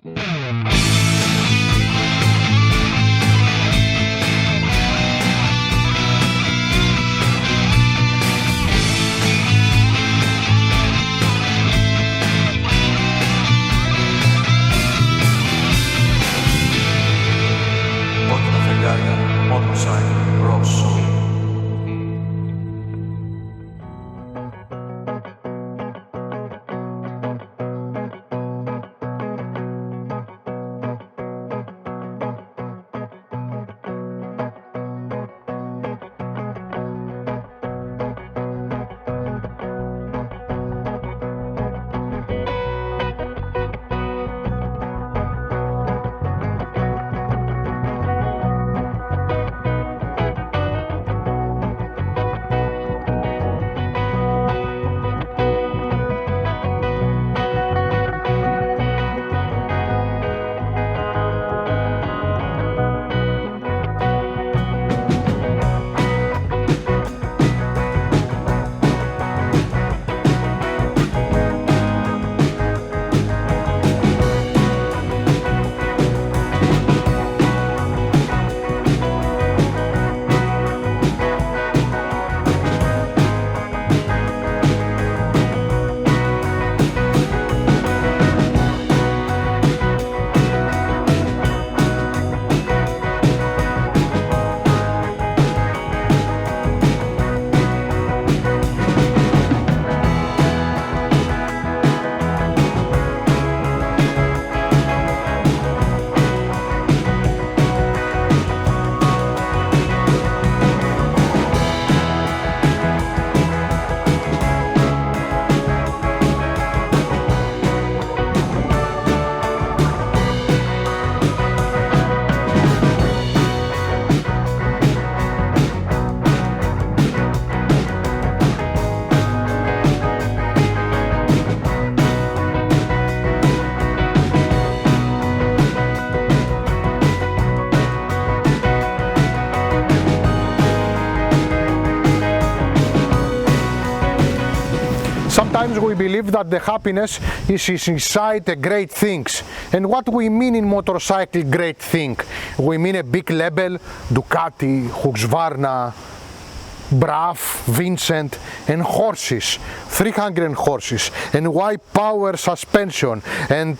KOKKINA FEGARIA motorcycle rosso. Sometimes we believe that the happiness is inside the great things. And what we mean in motorcycle great thing? We mean a big label, Ducati, Husqvarna, Braff, Vincent, and horses, 300 horses, and white power suspension, and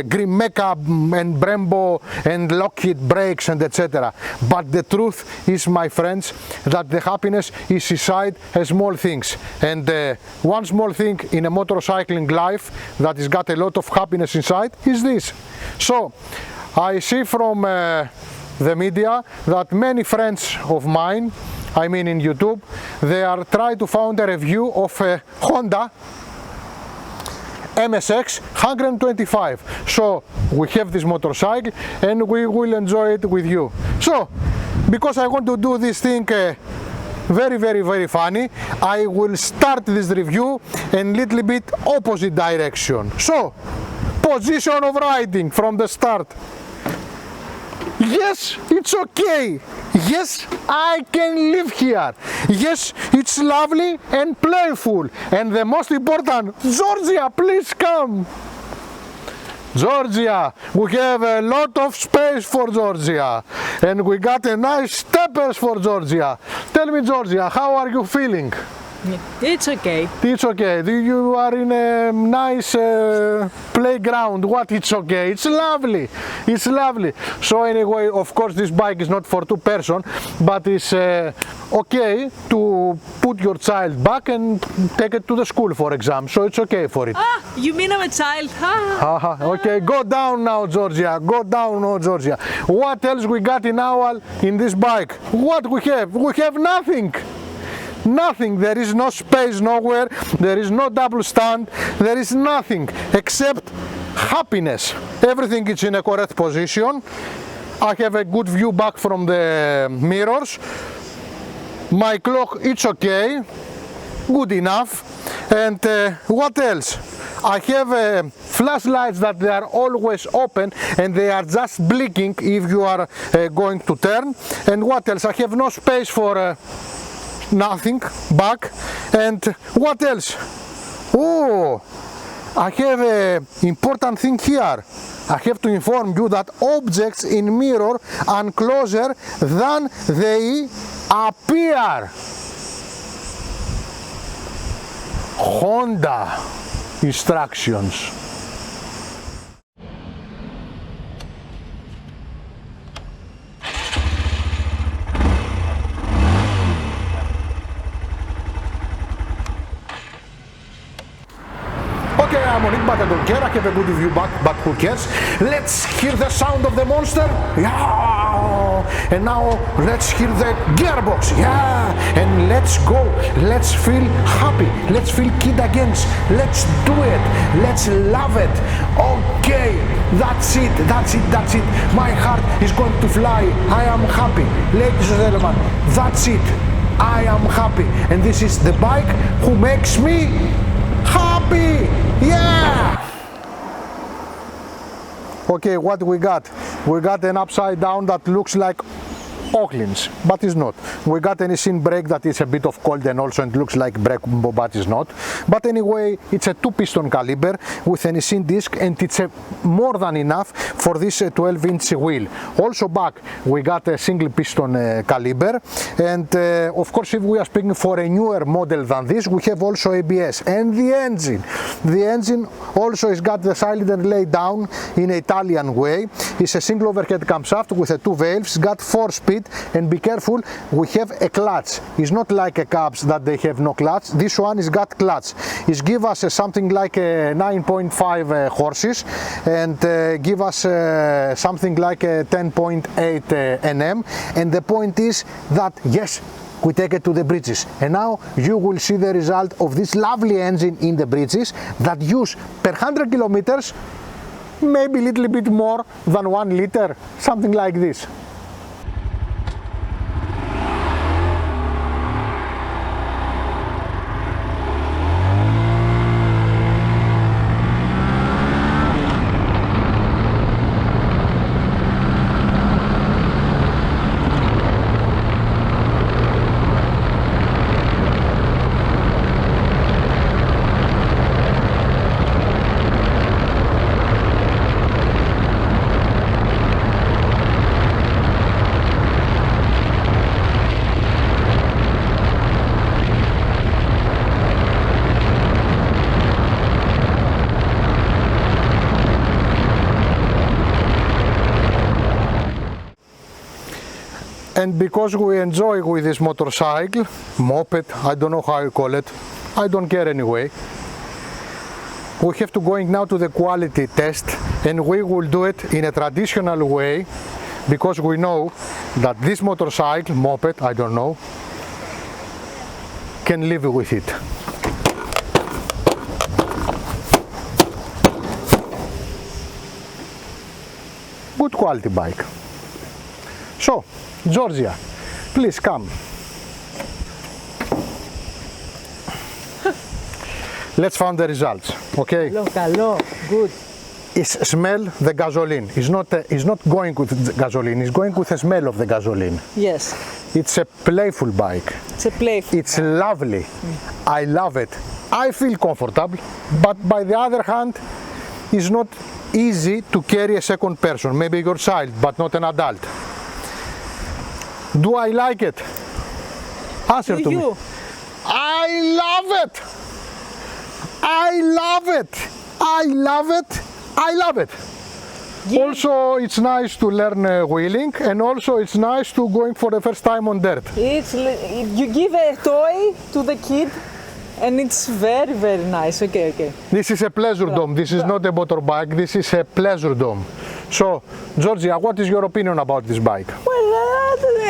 green makeup, and Brembo, and Lockheed brakes, and etc. But the truth is, my friends, that the happiness is inside small things. And one small thing in a motorcycling life that has got a lot of happiness inside is this. So, I see from the media that many friends of mine, I mean in YouTube, they are trying to find a review of a Honda MSX 125. So we have this motorcycle and we will enjoy it with you. So because I want to do this thing very funny, I will start this review in little bit opposite direction. So position of riding from the start. Yes, it's okay. Yes, I can live here. Yes, it's lovely and playful. And the most important, Georgia, please come. Georgia, we have a lot of space for Georgia. And we got a nice steppers for Georgia. Tell me, Georgia, how are you feeling? It's okay. It's okay. You are in a nice playground. What? It's okay. It's lovely. It's lovely. So anyway, of course, this bike is not for two person, but it's okay to put your child back and take it to the school for exam. So it's okay for it. Ah, you mean I'm a child? Ah. Okay, go down now, Georgia. Go down now, Georgia. What else we got in this bike? What we have? We have nothing. Nothing. There is no space nowhere. There is no double stand. There is nothing except happiness. Everything is in a correct position. I have a good view back from the mirrors. My clock, it's okay. Good enough. And what else? I have flashlights that they are always open and they are just blinking if you are going to turn. And what else? I have no space for nothing back. And what else? Oh, I have an important thing here. I have to inform you that objects in mirror are closer than they appear. Honda instructions. Okay, I'm on it, but I don't care. I have a good review back, but who cares? Let's hear the sound of the monster. Yeah! And now let's hear the gearbox. Yeah! And let's go. Let's feel happy. Let's feel kid again. Let's do it. Let's love it. Okay, that's it. That's it. That's it. My heart is going to fly. I am happy. Ladies and gentlemen, that's it. I am happy. And this is the bike who makes me happy! Yeah! Okay, what we got? We got an upside down that looks like Auckland's, but it's not. We got an in brake that is a bit of cold and also it looks like brake, but it's not. But anyway, it's a 2-piston caliber with an in disc and it's more than enough for this 12-inch wheel. Also back, we got a single piston caliber, and of course, if we are speaking for a newer model than this, we have also ABS. And the engine also has got the cylinder laid down in Italian way. It's a single overhead camshaft with 2 valves, got 4-speed. And be careful, we have a clutch. It's not like a cabs that they have no clutch. This one is got clutch. It give us something like 9.5 horses and give us something like 10.8 Nm. And the point is that yes, we take it to the bridges, and now you will see the result of this lovely engine in the bridges that use per 100 kilometers maybe a little bit more than 1 liter, something like this. And because we enjoy with this motorcycle, moped, I don't know how you call it, I don't care anyway. We have to going now to the quality test, and we will do it in a traditional way because we know that this motorcycle, moped, I don't know, can live with it. Good quality bike. So, Georgia, please come. Let's find the results, okay? Hello, good. It's smell the gasoline. It's not going with the gasoline, it's going with the smell of the gasoline. Yes. It's a playful bike. It's a playful. It's lovely. I love it. I feel comfortable, but by the other hand, it's not easy to carry a second person, maybe your child, but not an adult. Do I like it? Answer to me. I love it. I love it. I love it. I love it. Yeah. Also, it's nice to learn wheeling, and also it's nice to going for the first time on dirt. You give a toy to the kid, and it's very, very nice. Okay. This is a pleasure dome. This is not a motorbike. This is a pleasure dome. So, Georgia, what is your opinion about this bike? Well,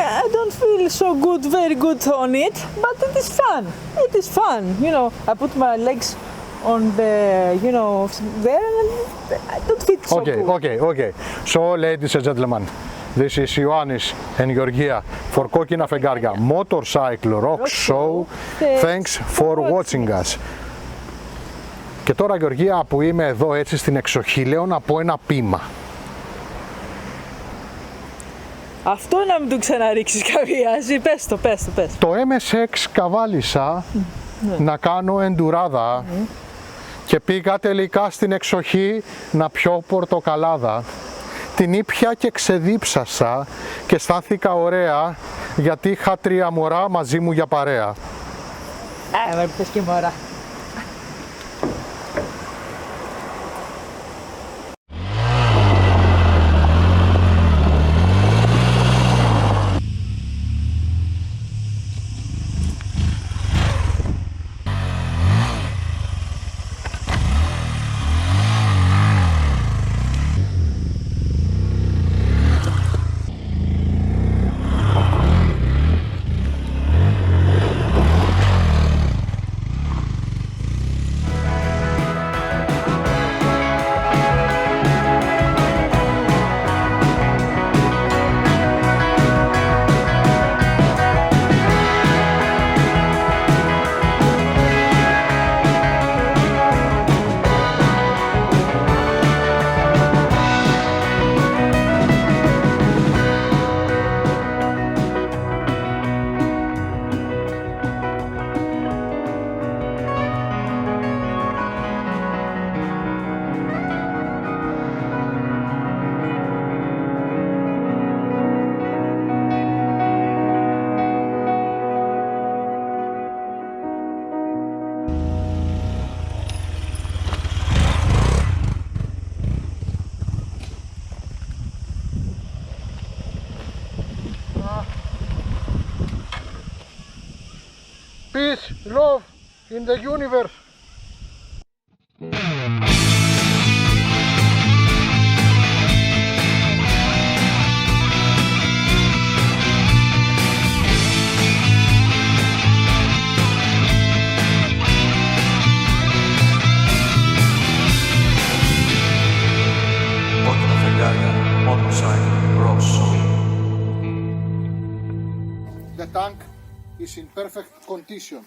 I don't feel so good, very good on it, but it is fun. It is fun. You know, I put my legs on the, there, and I don't feel so good. Okay. So, ladies and gentlemen, this is Ioannis and Georgia for KOKKINA FEGARIA Motorcycle Rock Show. Thanks for watching us. Και τώρα, Γεωργία, που είμαι εδώ έτσι στην εξοχήλεο, να πω ένα πείμα. Αυτό να μην του ξαναρίξεις καβιάζει, πες το. Το MSX καβάλισα να κάνω εντουράδα Και πήγα τελικά στην εξοχή να πιω πορτοκαλάδα. Την ήπια και ξεδίψασα και αισθάνθηκα ωραία γιατί είχα 3 μωρά μαζί μου για παρέα. Έπρεπες και μωρά. Peace, love in the universe. KOKKINA FEGARIA motorcycle rosso. The tank is in perfect condition.